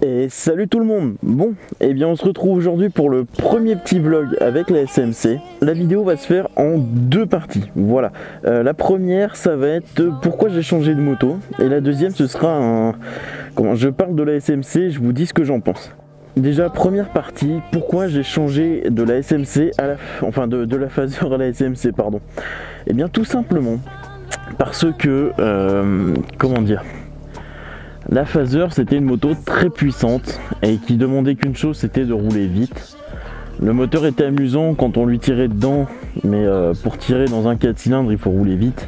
Et salut tout le monde. Bon, et bien on se retrouve aujourd'hui pour le premier petit vlog avec la SMC. La vidéo va se faire en deux parties, voilà. La première, ça va être pourquoi j'ai changé de moto. Et la deuxième, ce sera un... Comment je parle de la SMC, je vous dis ce que j'en pense. Déjà, première partie, pourquoi j'ai changé de la SMC à la... Enfin, de la Phaser à la SMC, pardon. Et bien tout simplement, parce que... comment dire, la Phaser, c'était une moto très puissante et qui demandait qu'une chose, c'était de rouler vite. Le moteur était amusant quand on lui tirait dedans, mais pour tirer dans un 4 cylindres, il faut rouler vite.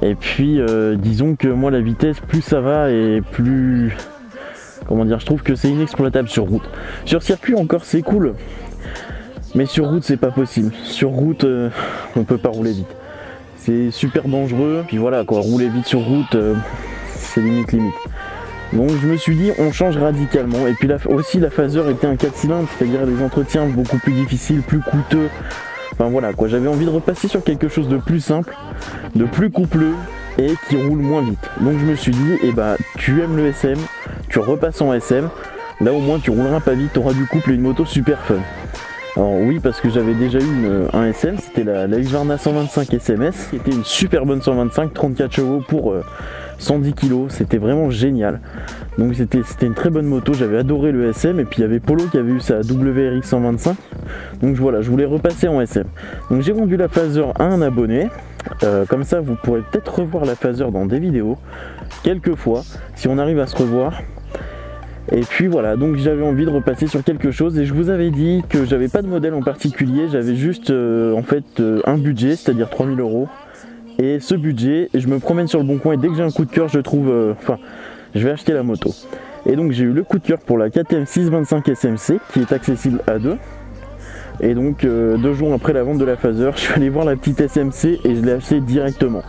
Et puis, disons que moi, la vitesse, plus ça va et plus... Comment dire, je trouve que c'est inexploitable sur route. Sur circuit, encore, c'est cool. Mais sur route, c'est pas possible. Sur route, on peut pas rouler vite. C'est super dangereux. Puis voilà, quoi, rouler vite sur route... c'est limite. Donc je me suis dit on change radicalement. Et puis aussi la Phaser était un 4 cylindres, c'est-à-dire des entretiens beaucoup plus difficiles, plus coûteux. Enfin voilà quoi, j'avais envie de repasser sur quelque chose de plus simple, de plus coupleux et qui roule moins vite. Donc je me suis dit, eh bah tu aimes le SM, tu repasses en SM, là au moins tu rouleras pas vite, tu auras du couple et une moto super fun. Alors oui, parce que j'avais déjà eu un SM, c'était la Husqvarna 125 SMS, qui était une super bonne 125, 34 chevaux pour 110 kg, c'était vraiment génial. Donc c'était une très bonne moto, j'avais adoré le SM, et puis il y avait Polo qui avait eu sa WRX 125. Donc voilà, je voulais repasser en SM. Donc j'ai vendu la Phaser à un abonné, comme ça vous pourrez peut-être revoir la Phaser dans des vidéos, quelques fois, si on arrive à se revoir. Et puis voilà, donc j'avais envie de repasser sur quelque chose et je vous avais dit que j'avais pas de modèle en particulier, j'avais juste en fait un budget, c'est-à-dire 3000 €. Et ce budget, je me promène sur le bon coin et dès que j'ai un coup de cœur, je trouve, je vais acheter la moto. Et donc j'ai eu le coup de cœur pour la KTM 625 SMC qui est accessible à 2. Et donc 2 jours après la vente de la Phaser, je suis allé voir la petite SMC et je l'ai acheté directement.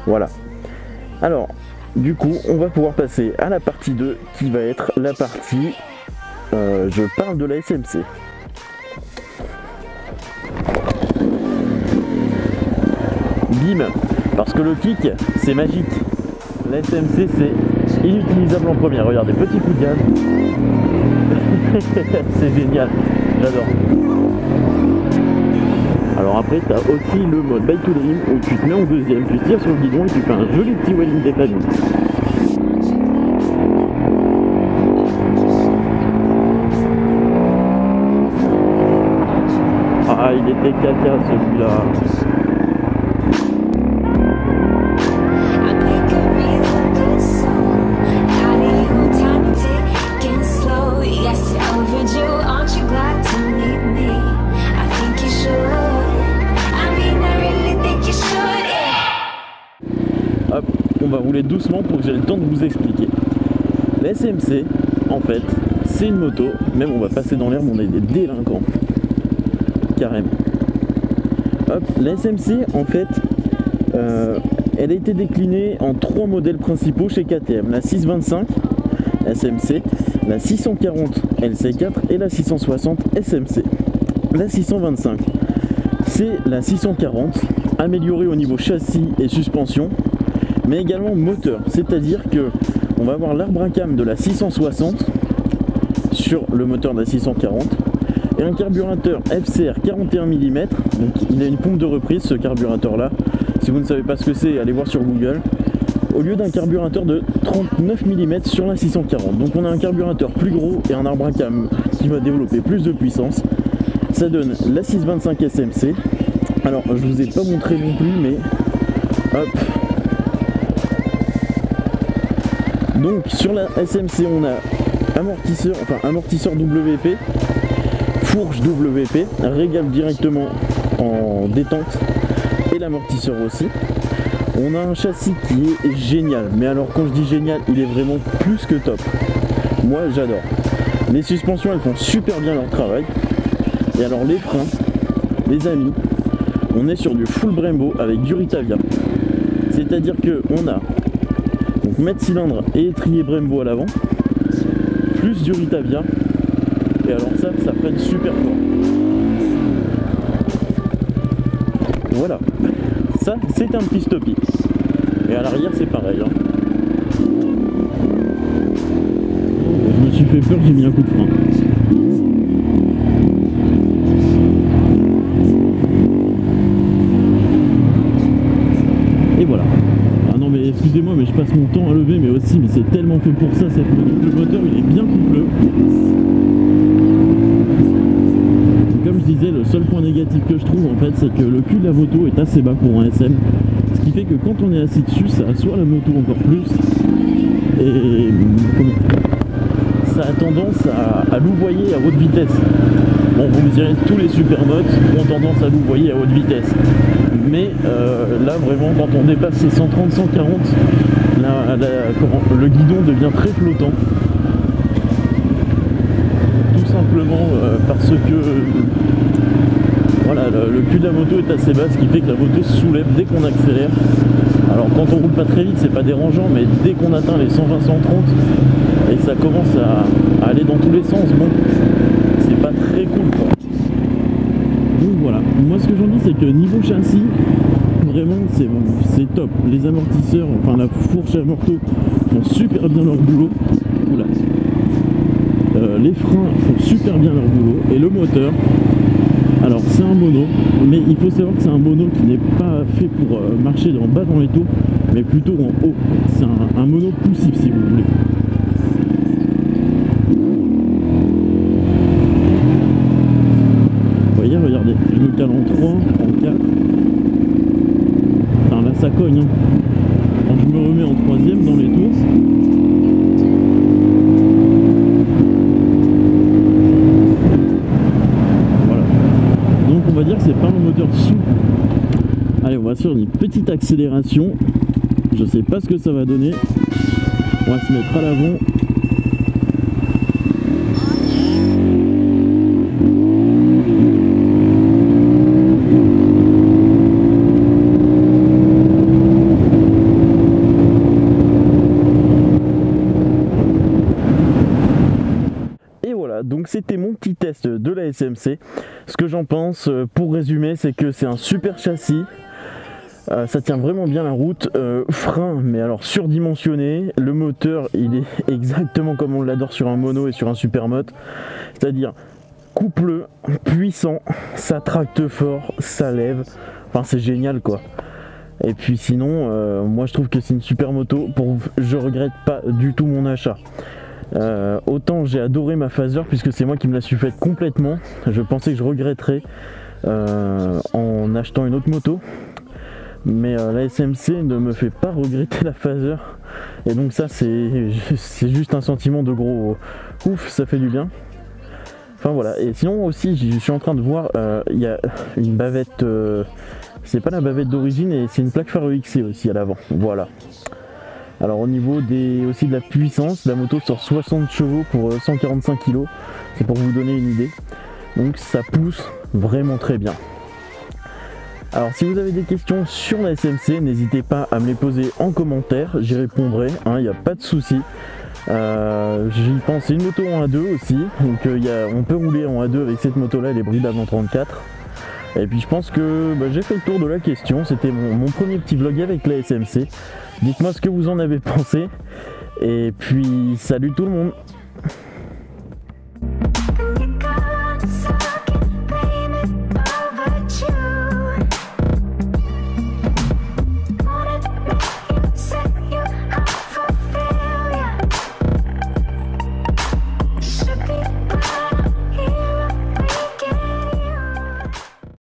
Voilà. Alors, du coup, on va pouvoir passer à la partie 2 qui va être la partie je parle de la SMC. Bim. Parce que le kick, c'est magique. La SMC, c'est inutilisable en première. Regardez, petit coup de gaz. C'est génial. J'adore. Alors après, tu as aussi le mode Bike to Dream où tu te mets en deuxième, tu tires sur le guidon et tu fais un joli petit wheeling des familles. Ah, il était caca celui-là. Hop, on va rouler doucement pour que j'ai le temps de vous expliquer. La SMC, en fait, c'est une moto, même on va passer dans l'herbe, on est des délinquants. Carrément. Hop, la SMC, en fait, elle a été déclinée en 3 modèles principaux chez KTM. La 625 SMC, la 640 LC4 et la 660 SMC. La 625, c'est la 640, améliorée au niveau châssis et suspension, mais également moteur, c'est-à-dire que on va avoir l'arbre à cam de la 660 sur le moteur de la 640 et un carburateur FCR 41 mm, donc il a une pompe de reprise ce carburateur là, si vous ne savez pas ce que c'est, allez voir sur Google, au lieu d'un carburateur de 39 mm sur la 640. Donc on a un carburateur plus gros et un arbre à cam qui va développer plus de puissance. Ça donne la 625 SMC. Alors je vous ai pas montré non plus, mais hop. Donc sur la SMC on a amortisseur WP, fourche WP, régale directement en détente et l'amortisseur aussi. On a un châssis qui est génial, mais alors quand je dis génial, il est vraiment plus que top. Moi j'adore. Les suspensions elles font super bien leur travail. Et alors les freins, les amis, on est sur du full Brembo avec du Ritavia. C'est-à-dire que on a donc mètre cylindre et étrier Brembo à l'avant, plus du Ritavia. Et alors ça freine super fort. voilà, ça c'est un petit stoppie. Et à l'arrière c'est pareil, hein. Je me suis fait peur, j'ai mis un coup de frein. Et voilà. Ah non mais excusez-moi, mais je passe mon temps à lever, mais aussi, mais c'est tellement fait pour ça cette moto. Le moteur il est bien coupleux. Comme je disais, le seul point négatif que je trouve en fait, c'est que le cul de la moto est assez bas pour un SM. Ce qui fait que quand on est assis dessus, ça assoit la moto encore plus. Et ça a tendance à louvoyer à haute vitesse. Bon, vous me direz, tous les supermotos ont tendance à louvoyer à haute vitesse. Mais là, vraiment, quand on dépasse ces 130-140, le guidon devient très flottant. Tout simplement parce que voilà, le cul de la moto est assez bas, ce qui fait que la moto se soulève dès qu'on accélère. Alors quand on roule pas très vite, c'est pas dérangeant, mais dès qu'on atteint les 120-130 et que ça commence à aller dans tous les sens, bon, c'est pas très cool quoi. Donc voilà, moi ce que j'en dis c'est que niveau châssis, vraiment c'est top. Les amortisseurs, enfin la fourche à morteau font super bien leur boulot. Oula. Les freins font super bien leur boulot. Et le moteur, alors c'est un mono, mais il faut savoir que c'est un mono qui n'est pas fait pour marcher en bas dans les taux, mais plutôt en haut. C'est un mono poussif si vous voulez. Vous voyez, regardez, je me cale en 3, en 4. Enfin là ça cogne, hein. Quand je me remets en troisième dans les tours, on va dire que c'est pas un moteur souple. Allez, on va faire une petite accélération. Je sais pas ce que ça va donner. On va se mettre à l'avant. Donc c'était mon petit test de la SMC. Ce que j'en pense, pour résumer, c'est que c'est un super châssis. Ça tient vraiment bien la route. Frein, mais alors surdimensionné. Le moteur, il est exactement comme on l'adore sur un mono et sur un supermoto. C'est-à-dire coupleux, puissant, ça tracte fort, ça lève. Enfin, c'est génial quoi. Et puis sinon, moi je trouve que c'est une super moto. Je regrette pas du tout mon achat. Autant j'ai adoré ma Phaser puisque c'est moi qui me la suis faite complètement. Je pensais que je regretterais en achetant une autre moto, mais la SMC ne me fait pas regretter la Phaser, et donc ça c'est juste un sentiment de gros ouf, ça fait du bien. Enfin voilà, et sinon aussi je suis en train de voir, il y a une bavette, c'est pas la bavette d'origine, et c'est une plaque phare EXC aussi à l'avant, voilà. Alors au niveau aussi de la puissance, la moto sort 60 chevaux pour 145 kg, c'est pour vous donner une idée. Donc ça pousse vraiment très bien. Alors si vous avez des questions sur la SMC, n'hésitez pas à me les poser en commentaire, j'y répondrai, il n'y a pas de souci. J'y pense, c'est une moto en A2 aussi, donc on peut rouler en A2 avec cette moto là, elle est bride avant 34. Et puis je pense que j'ai fait le tour de la question, c'était mon premier petit vlog avec la SMC. Dites-moi ce que vous en avez pensé, et puis salut tout le monde.